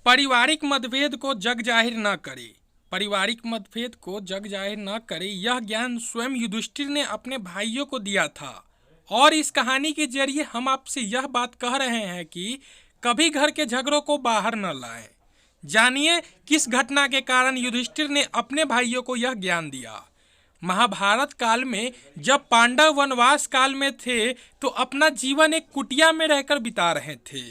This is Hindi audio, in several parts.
पारिवारिक मतभेद को जग जाहिर न करे। पारिवारिक मतभेद को जग जाहिर न करे, यह ज्ञान स्वयं युधिष्ठिर ने अपने भाइयों को दिया था। और इस कहानी के जरिए हम आपसे यह बात कह रहे हैं कि कभी घर के झगड़ों को बाहर न लाएं। जानिए किस घटना के कारण युधिष्ठिर ने अपने भाइयों को यह ज्ञान दिया। महाभारत काल में जब पांडव वनवास काल में थे तो अपना जीवन एक कुटिया में रहकर बिता रहे थे,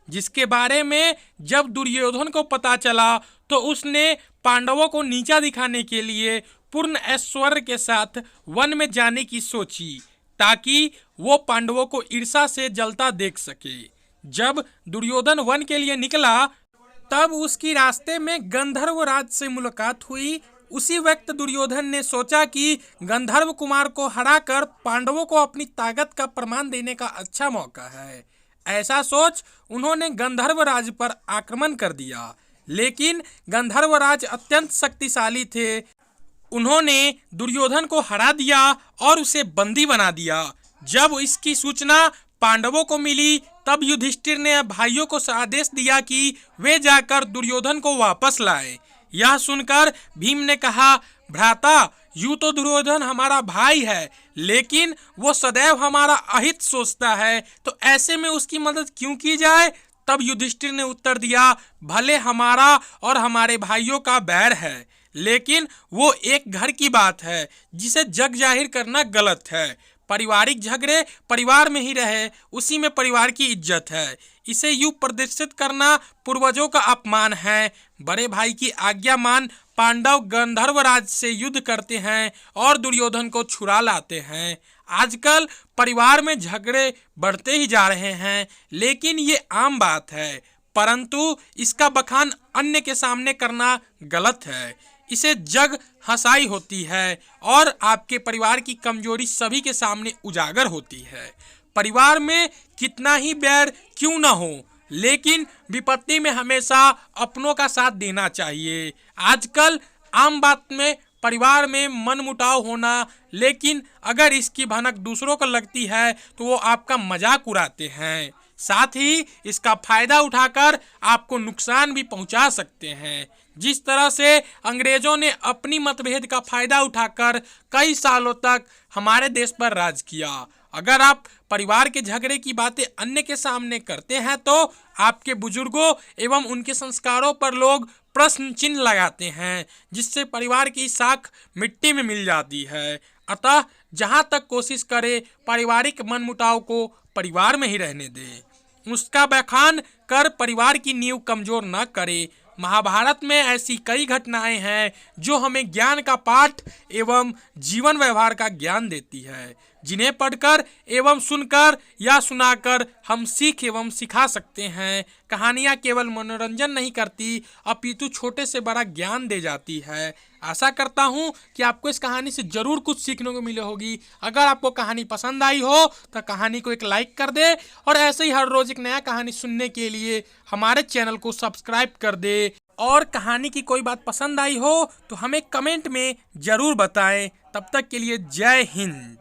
जिसके बारे में जब दुर्योधन को पता चला तो उसने पांडवों को नीचा दिखाने के लिए पूर्ण ऐश्वर्य के साथ वन में जाने की सोची, ताकि वो पांडवों को ईर्ष्या से जलता देख सके। जब दुर्योधन वन के लिए निकला तब उसकी रास्ते में गंधर्व राज से मुलाकात हुई। उसी वक्त दुर्योधन ने सोचा कि गंधर्व कुमार को हराकर पांडवों को अपनी ताकत का प्रमाण देने का अच्छा मौका है। ऐसा सोच उन्होंने गंधर्व राज पर आक्रमण कर दिया, लेकिन गंधर्व राज अत्यंत शक्तिशाली थे। उन्होंने दुर्योधन को हरा दिया और उसे बंदी बना दिया। जब इसकी सूचना पांडवों को मिली तब युधिष्ठिर ने भाइयों को आदेश दिया कि वे जाकर दुर्योधन को वापस लाएं। यह सुनकर भीम ने कहा, भ्राता, यूं तो दुर्योधन हमारा भाई है, लेकिन वो सदैव हमारा अहित सोचता है, तो ऐसे में उसकी मदद क्यों की जाए। तब युधिष्ठिर ने उत्तर दिया, भले हमारा और हमारे भाइयों का बैर है, लेकिन वो एक घर की बात है जिसे जग जाहिर करना गलत है। पारिवारिक झगड़े परिवार में ही रहे, उसी में परिवार की इज्जत है। इसे यूं प्रदर्शित करना पूर्वजों का अपमान है। बड़े भाई की आज्ञा मान पांडव गंधर्व राज से युद्ध करते हैं और दुर्योधन को छुड़ा लाते हैं। आजकल परिवार में झगड़े बढ़ते ही जा रहे हैं, लेकिन ये आम बात है, परंतु इसका बखान अन्य के सामने करना गलत है। इसे जग हंसाई होती है और आपके परिवार की कमजोरी सभी के सामने उजागर होती है। परिवार में कितना ही बैर क्यों न हो, लेकिन विपत्ति में हमेशा अपनों का साथ देना चाहिए। आजकल आम बात में परिवार में मनमुटाव होना, लेकिन अगर इसकी भनक दूसरों को लगती है तो वो आपका मजाक उड़ाते हैं, साथ ही इसका फायदा उठाकर आपको नुकसान भी पहुंचा सकते हैं। जिस तरह से अंग्रेजों ने अपनी मतभेद का फायदा उठाकर कई सालों तक हमारे देश पर राज किया। अगर आप परिवार के झगड़े की बातें अन्य के सामने करते हैं तो आपके बुजुर्गों एवं उनके संस्कारों पर लोग प्रश्न चिन्ह लगाते हैं, जिससे परिवार की साख मिट्टी में मिल जाती है। अतः जहां तक कोशिश करे पारिवारिक मनमुटाव को परिवार में ही रहने दे, उसका बखान कर परिवार की नींव कमजोर न करे। महाभारत में ऐसी कई घटनाएं हैं जो हमें ज्ञान का पाठ एवं जीवन व्यवहार का ज्ञान देती है, जिन्हें पढ़कर एवं सुनकर या सुनाकर हम सीख एवं सिखा सकते हैं। कहानियाँ केवल मनोरंजन नहीं करती, अपितु छोटे से बड़ा ज्ञान दे जाती है। आशा करता हूँ कि आपको इस कहानी से जरूर कुछ सीखने को मिले होगी। अगर आपको कहानी पसंद आई हो तो कहानी को एक लाइक कर दे और ऐसे ही हर रोज एक नया कहानी सुनने के लिए हमारे चैनल को सब्सक्राइब कर दे। और कहानी की कोई बात पसंद आई हो तो हमें कमेंट में जरूर बताएं। तब तक के लिए जय हिंद।